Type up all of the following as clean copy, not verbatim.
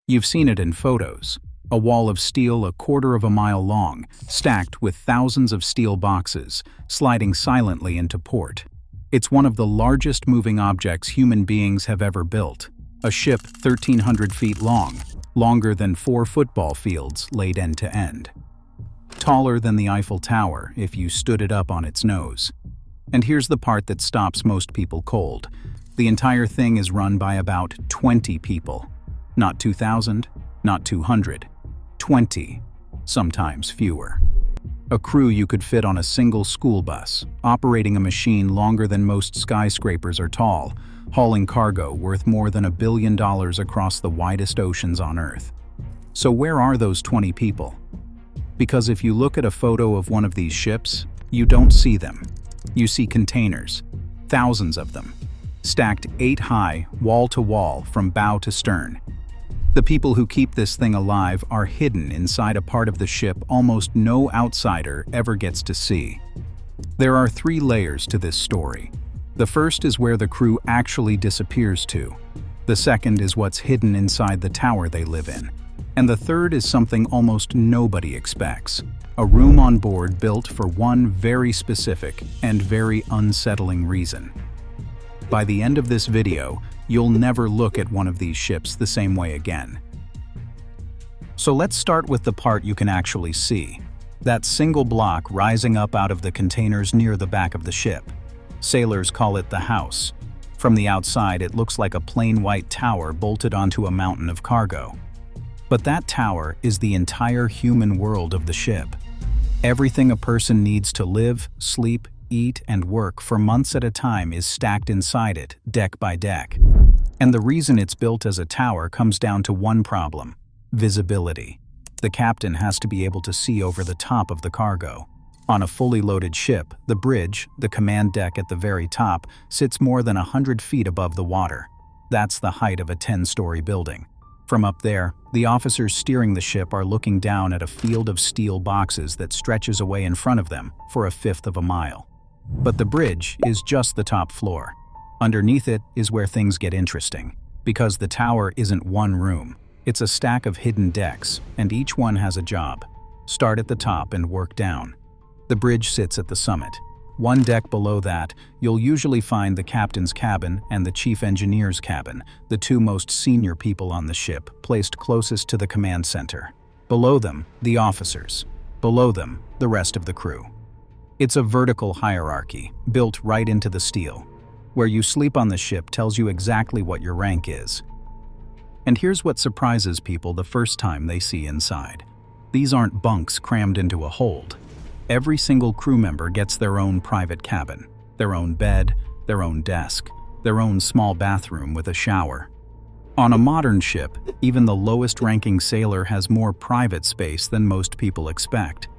You've seen it in photos. A wall of steel a quarter of a mile long, stacked with thousands of steel boxes, sliding silently into port. It's one of the largest moving objects human beings have ever built. A ship 1,300 feet long, longer than 4 football fields laid end to end. Taller than the Eiffel Tower if you stood it up on its nose. And here's the part that stops most people cold. The entire thing is run by about 20 people. Not 2,000, not 200. 20, sometimes fewer. A crew you could fit on a single school bus, operating a machine longer than most skyscrapers are tall, hauling cargo worth more than $1 billion across the widest oceans on Earth. So where are those 20 people? Because if you look at a photo of one of these ships, you don't see them. You see containers, thousands of them, stacked 8 high, wall to wall, from bow to stern. The people who keep this thing alive are hidden inside a part of the ship almost no outsider ever gets to see. There are 3 layers to this story. The first is where the crew actually disappears to. The second is what's hidden inside the tower they live in. And the third is something almost nobody expects. A room on board built for one very specific and very unsettling reason. By the end of this video, you'll never look at one of these ships the same way again. So let's start with the part you can actually see. That single block rising up out of the containers near the back of the ship. Sailors call it the house. From the outside, it looks like a plain white tower bolted onto a mountain of cargo. But that tower is the entire human world of the ship. Everything a person needs to live, sleep, eat, and work for months at a time is stacked inside it, deck by deck. And the reason it's built as a tower comes down to one problem: visibility. The captain has to be able to see over the top of the cargo. On a fully loaded ship, the bridge, the command deck at the very top, sits more than 100 feet above the water. That's the height of a 10-story building. From up there, the officers steering the ship are looking down at a field of steel boxes that stretches away in front of them for a fifth of a mile. But the bridge is just the top floor. Underneath it is where things get interesting, because the tower isn't one room. It's a stack of hidden decks, and each one has a job. Start at the top and work down. The bridge sits at the summit. One deck below that, you'll usually find the captain's cabin and the chief engineer's cabin, the 2 most senior people on the ship, placed closest to the command center. Below them, the officers. Below them, the rest of the crew. It's a vertical hierarchy, built right into the steel. Where you sleep on the ship tells you exactly what your rank is. And here's what surprises people the first time they see inside. These aren't bunks crammed into a hold. Every single crew member gets their own private cabin, their own bed, their own desk, their own small bathroom with a shower. On a modern ship, even the lowest-ranking sailor has more private space than most people expect.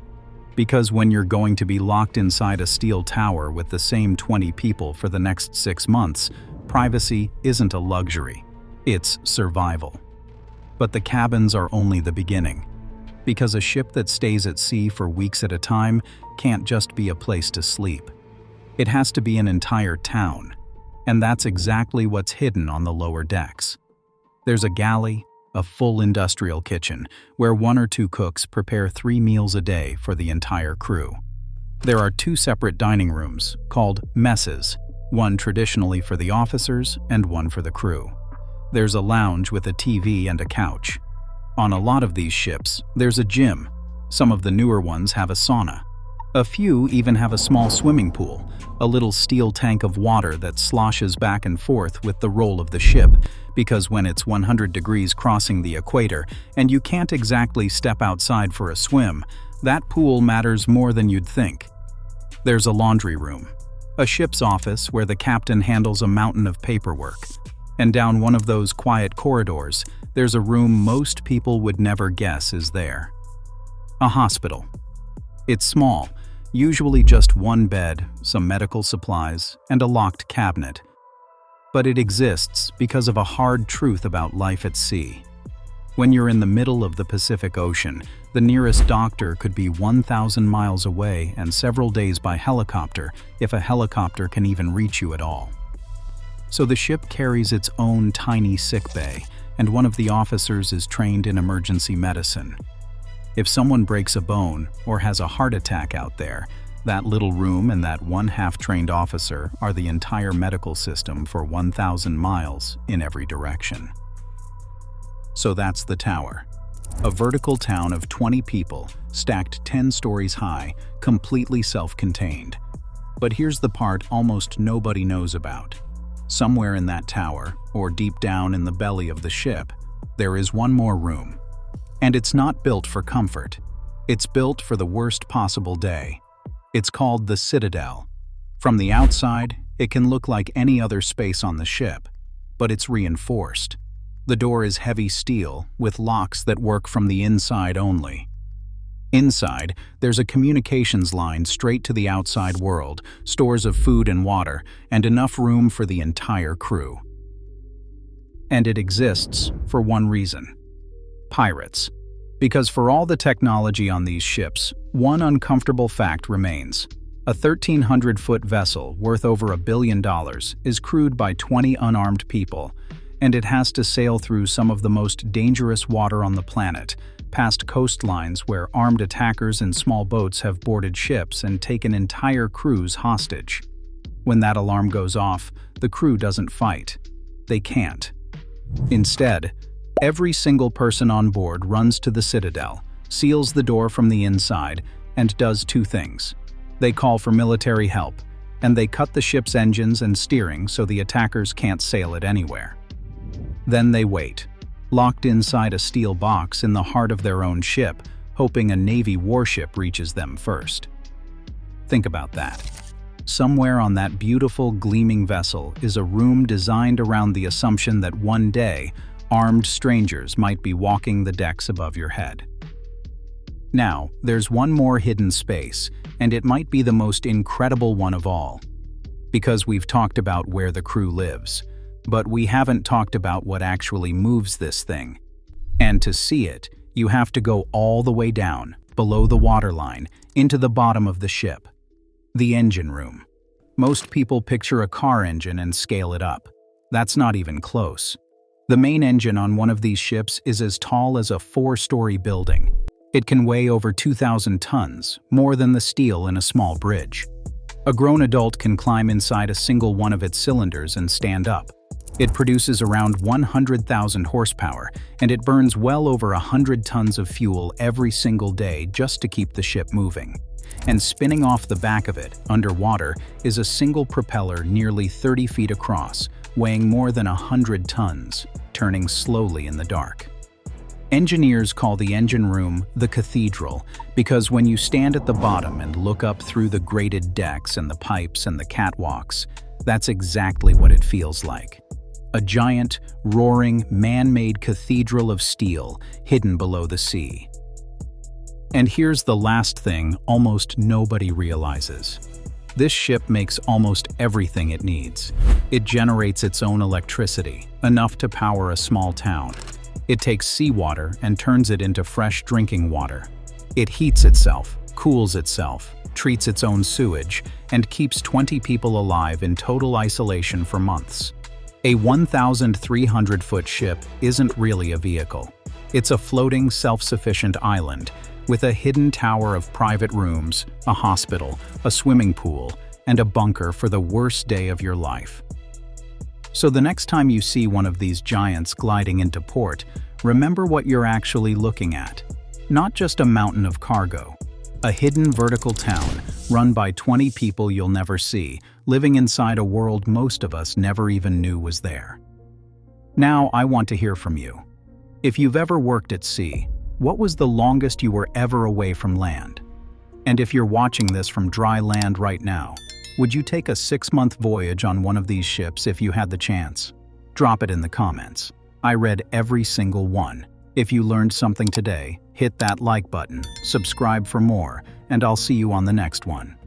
Because when you're going to be locked inside a steel tower with the same 20 people for the next 6 months, privacy isn't a luxury, it's survival. But the cabins are only the beginning. Because a ship that stays at sea for weeks at a time can't just be a place to sleep. It has to be an entire town. And that's exactly what's hidden on the lower decks. There's a galley, a full industrial kitchen, where 1 or 2 cooks prepare 3 meals a day for the entire crew. There are 2 separate dining rooms, called messes, one traditionally for the officers and one for the crew. There's a lounge with a TV and a couch. On a lot of these ships, there's a gym. Some of the newer ones have a sauna. A few even have a small swimming pool, a little steel tank of water that sloshes back and forth with the roll of the ship, because when it's 100 degrees crossing the equator and you can't exactly step outside for a swim, that pool matters more than you'd think. There's a laundry room, a ship's office where the captain handles a mountain of paperwork. And down one of those quiet corridors, there's a room most people would never guess is there. A hospital. It's small, usually just 1 bed, some medical supplies, and a locked cabinet. But it exists because of a hard truth about life at sea. When you're in the middle of the Pacific Ocean, the nearest doctor could be 1,000 miles away and several days by helicopter, if a helicopter can even reach you at all. So the ship carries its own tiny sick bay, and one of the officers is trained in emergency medicine. If someone breaks a bone or has a heart attack out there, that little room and that one half-trained officer are the entire medical system for 1,000 miles in every direction. So that's the tower. A vertical town of 20 people, stacked 10 stories high, completely self-contained. But here's the part almost nobody knows about. Somewhere in that tower, or deep down in the belly of the ship, there is one more room. And it's not built for comfort. It's built for the worst possible day. It's called the Citadel. From the outside, it can look like any other space on the ship, but it's reinforced. The door is heavy steel, with locks that work from the inside only. Inside, there's a communications line straight to the outside world, stores of food and water, and enough room for the entire crew. And it exists for one reason: pirates. Because for all the technology on these ships, one uncomfortable fact remains. A 1,300-foot vessel worth over $1 billion is crewed by 20 unarmed people, and it has to sail through some of the most dangerous water on the planet, past coastlines where armed attackers in small boats have boarded ships and taken entire crews hostage. When that alarm goes off, the crew doesn't fight. They can't. Instead, every single person on board runs to the Citadel, seals the door from the inside, and does two things. They call for military help, and they cut the ship's engines and steering so the attackers can't sail it anywhere. Then they wait, locked inside a steel box in the heart of their own ship, hoping a Navy warship reaches them first. Think about that. Somewhere on that beautiful, gleaming vessel is a room designed around the assumption that one day, armed strangers might be walking the decks above your head. Now, there's one more hidden space, and it might be the most incredible one of all. Because we've talked about where the crew lives, but we haven't talked about what actually moves this thing. And to see it, you have to go all the way down, below the waterline, into the bottom of the ship. The engine room. Most people picture a car engine and scale it up. That's not even close. The main engine on one of these ships is as tall as a 4-story building. It can weigh over 2,000 tons, more than the steel in a small bridge. A grown adult can climb inside a single one of its cylinders and stand up. It produces around 100,000 horsepower, and it burns well over 100 tons of fuel every single day just to keep the ship moving. And spinning off the back of it, underwater, is a single propeller nearly 30 feet across, weighing more than 100 tons, turning slowly in the dark. Engineers call the engine room the cathedral because when you stand at the bottom and look up through the grated decks and the pipes and the catwalks, that's exactly what it feels like. A giant, roaring, man-made cathedral of steel hidden below the sea. And here's the last thing almost nobody realizes. This ship makes almost everything it needs. It generates its own electricity, enough to power a small town. It takes seawater and turns it into fresh drinking water. It heats itself, cools itself, treats its own sewage, and keeps 20 people alive in total isolation for months. A 1,300-foot ship isn't really a vehicle. It's a floating, self-sufficient island with a hidden tower of private rooms, a hospital, a swimming pool, and a bunker for the worst day of your life. So the next time you see one of these giants gliding into port, remember what you're actually looking at. Not just a mountain of cargo. A hidden vertical town run by 20 people you'll never see, living inside a world most of us never even knew was there. Now I want to hear from you. If you've ever worked at sea, what was the longest you were ever away from land? And if you're watching this from dry land right now, would you take a 6-month voyage on one of these ships if you had the chance? Drop it in the comments. I read every single one. If you learned something today, hit that like button, subscribe for more, and I'll see you on the next one.